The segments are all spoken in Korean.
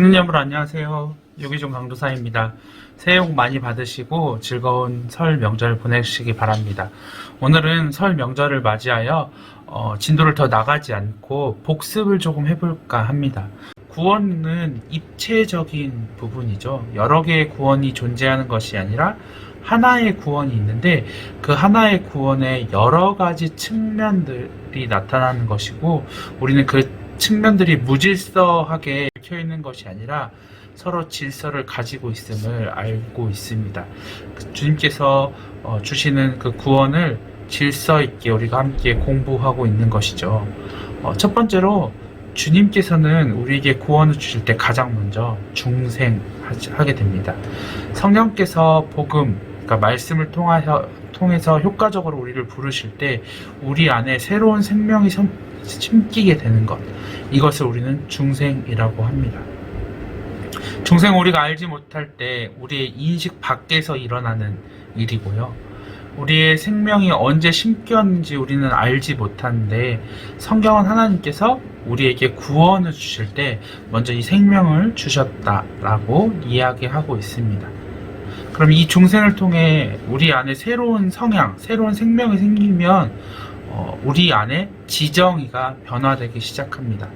성님 여러분 안녕하세요. 유기종 강도사입니다. 새해 복 많이 받으시고 즐거운 설 명절 보내시기 바랍니다. 오늘은 설 명절을 맞이하여 진도를 더 나가지 않고 복습을 조금 해볼까 합니다. 구원은 입체적인 부분이죠. 여러 개의 구원이 존재하는 것이 아니라 하나의 구원이 있는데 그 하나의 구원에 여러 가지 측면들이 나타나는 것이고 우리는 그 측면들이 무질서하게 얽혀 있는 것이 아니라 서로 질서를 가지고 있음을 알고 있습니다. 주님께서 주시는 그 구원을 질서 있게 우리가 함께 공부하고 있는 것이죠. 첫 번째로 주님께서는 우리에게 구원을 주실 때 가장 먼저 중생하게 됩니다. 성령께서 복음, 그러니까 말씀을 통해서 효과적으로 우리를 부르실 때 우리 안에 새로운 생명이 심기게 되는 것, 이것을 우리는 중생이라고 합니다. 중생은 우리가 알지 못할 때 우리의 인식 밖에서 일어나는 일이고요. 우리의 생명이 언제 심겼는지 우리는 알지 못하는데 성경은 하나님께서 우리에게 구원을 주실 때 먼저 이 생명을 주셨다라고 이야기하고 있습니다. 그럼 이 중생을 통해 우리 안에 새로운 성향, 새로운 생명이 생기면 우리 안에 지정의가 변화되기 시작합니다.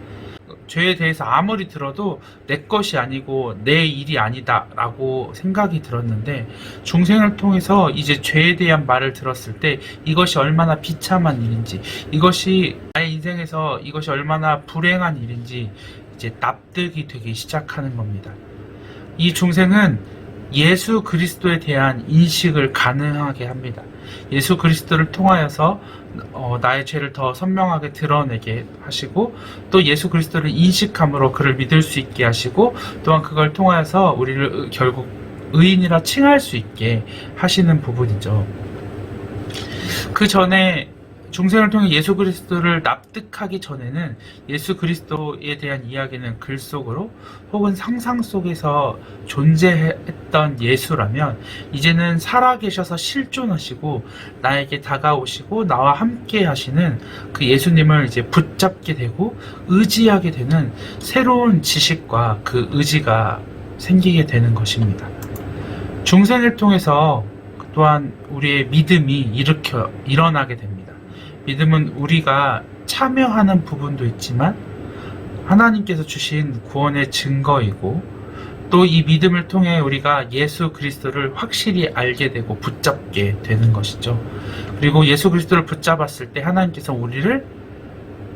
죄에 대해서 아무리 들어도 내 것이 아니고 내 일이 아니다 라고 생각이 들었는데 중생을 통해서 이제 죄에 대한 말을 들었을 때 이것이 얼마나 비참한 일인지, 이것이 나의 인생에서 이것이 얼마나 불행한 일인지 이제 납득이 되기 시작하는 겁니다. 이 중생은 예수 그리스도에 대한 인식을 가능하게 합니다. 예수 그리스도를 통하여서 나의 죄를 더 선명하게 드러내게 하시고 또 예수 그리스도를 인식함으로 그를 믿을 수 있게 하시고 또한 그걸 통하여서 우리를 결국 의인이라 칭할 수 있게 하시는 부분이죠. 그 전에 중생을 통해 예수 그리스도를 납득하기 전에는 예수 그리스도에 대한 이야기는 글 속으로 혹은 상상 속에서 존재했던 예수라면 이제는 살아계셔서 실존하시고 나에게 다가오시고 나와 함께 하시는 그 예수님을 이제 붙잡게 되고 의지하게 되는 새로운 지식과 그 의지가 생기게 되는 것입니다. 중생을 통해서 또한 우리의 믿음이 일어나게 됩니다. 믿음은 우리가 참여하는 부분도 있지만 하나님께서 주신 구원의 증거이고 또 이 믿음을 통해 우리가 예수 그리스도를 확실히 알게 되고 붙잡게 되는 것이죠. 그리고 예수 그리스도를 붙잡았을 때 하나님께서 우리를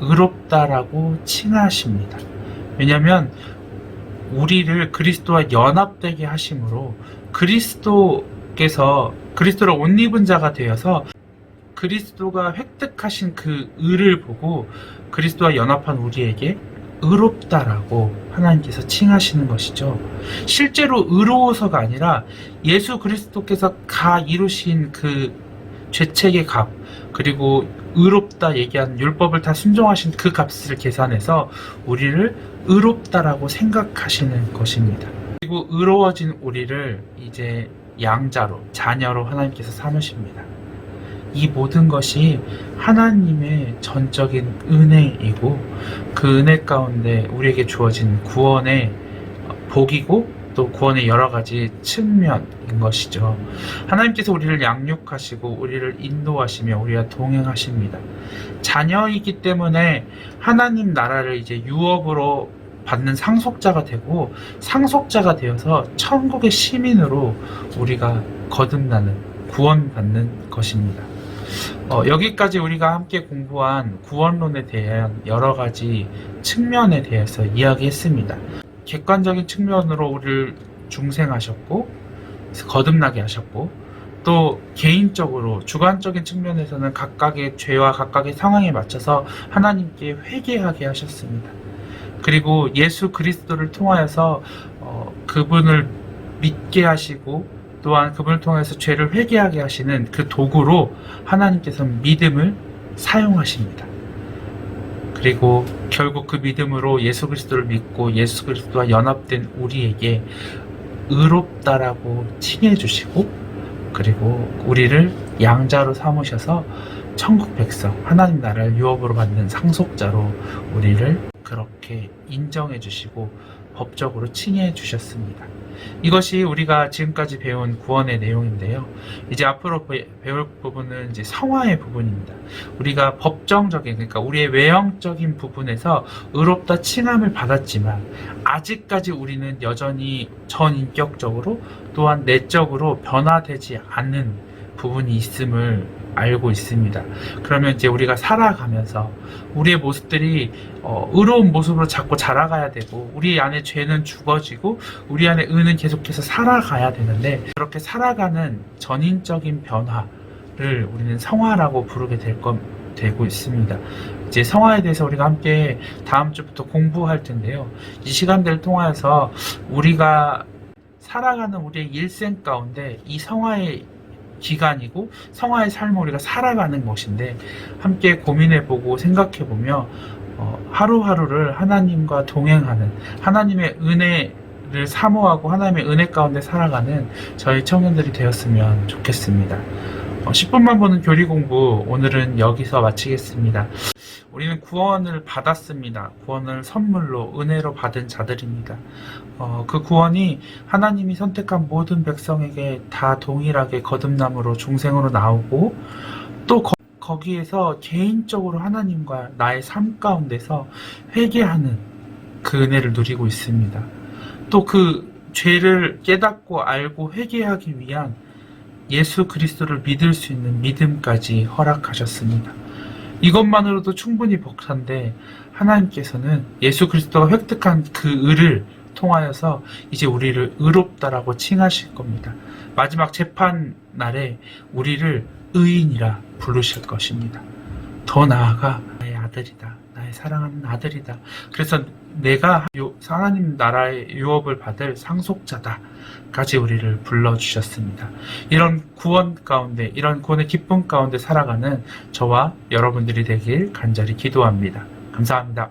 의롭다라고 칭하십니다. 왜냐하면 우리를 그리스도와 연합되게 하심으로 그리스도께서 그리스도를 옷 입은 자가 되어서 그리스도가 획득하신 그 의를 보고 그리스도와 연합한 우리에게 의롭다라고 하나님께서 칭하시는 것이죠. 실제로 의로워서가 아니라 예수 그리스도께서 이루신 그 죄책의 값, 그리고 의롭다 얘기한 율법을 다 순종하신 그 값을 계산해서 우리를 의롭다라고 생각하시는 것입니다. 그리고 의로워진 우리를 이제 양자로, 자녀로 하나님께서 삼으십니다. 이 모든 것이 하나님의 전적인 은혜이고 그 은혜 가운데 우리에게 주어진 구원의 복이고 또 구원의 여러 가지 측면인 것이죠. 하나님께서 우리를 양육하시고 우리를 인도하시며 우리와 동행하십니다. 자녀이기 때문에 하나님 나라를 이제 유업으로 받는 상속자가 되고 상속자가 되어서 천국의 시민으로 우리가 거듭나는, 구원받는 것입니다. 여기까지 우리가 함께 공부한 구원론에 대한 여러 가지 측면에 대해서 이야기했습니다. 객관적인 측면으로 우리를 중생하셨고 거듭나게 하셨고 또 개인적으로 주관적인 측면에서는 각각의 죄와 각각의 상황에 맞춰서 하나님께 회개하게 하셨습니다. 그리고 예수 그리스도를 통하여서 그분을 믿게 하시고 또한 그분을 통해서 죄를 회개하게 하시는 그 도구로 하나님께서 믿음을 사용하십니다. 그리고 결국 그 믿음으로 예수 그리스도를 믿고 예수 그리스도와 연합된 우리에게 의롭다라고 칭해 주시고 그리고 우리를 양자로 삼으셔서 천국 백성, 하나님 나라를 유업으로 받는 상속자로 우리를 그렇게 인정해 주시고 법적으로 칭해 주셨습니다. 이것이 우리가 지금까지 배운 구원의 내용인데요. 이제 앞으로 배울 부분은 이제 성화의 부분입니다. 우리가 법정적인, 그러니까 우리의 외형적인 부분에서 의롭다 칭함을 받았지만 아직까지 우리는 여전히 전인격적으로 또한 내적으로 변화되지 않는 부분이 있음을 알고 있습니다. 그러면 이제 우리가 살아가면서 우리의 모습들이 의로운 모습으로 자꾸 자라가야 되고, 우리 안에 죄는 죽어지고 우리 안에 의는 계속해서 살아가야 되는데, 그렇게 살아가는 전인적인 변화를 우리는 성화라고 부르게 되고 있습니다. 이제 성화에 대해서 우리가 함께 다음 주부터 공부할 텐데요. 이 시간들을 통해서 우리가 살아가는 우리의 일생 가운데 이 성화의 기간이고 성화의 삶을 우리가 살아가는 것인데, 함께 고민해보고 생각해보며 하루하루를 하나님과 동행하는, 하나님의 은혜를 사모하고 하나님의 은혜 가운데 살아가는 저희 청년들이 되었으면 좋겠습니다. 10분만 보는 교리 공부, 오늘은 여기서 마치겠습니다. 우리는 구원을 받았습니다. 구원을 선물로, 은혜로 받은 자들입니다. 그 구원이 하나님이 선택한 모든 백성에게 다 동일하게 거듭남으로 중생으로 나오고, 또 거기에서 개인적으로 하나님과 나의 삶 가운데서 회개하는 그 은혜를 누리고 있습니다. 또 그 죄를 깨닫고 알고 회개하기 위한 예수 그리스도를 믿을 수 있는 믿음까지 허락하셨습니다. 이것만으로도 충분히 벅찬데, 하나님께서는 예수 그리스도가 획득한 그 의를 통하여서 이제 우리를 의롭다라고 칭하실 겁니다. 마지막 재판 날에 우리를 의인이라 부르실 것입니다. 더 나아가 나의 아들이다, 나의 사랑하는 아들이다, 그래서 내가 하나님 나라의 유업을 받을 상속자다 까지 우리를 불러주셨습니다. 이런 구원 가운데, 이런 구원의 기쁨 가운데 살아가는 저와 여러분들이 되길 간절히 기도합니다. 감사합니다.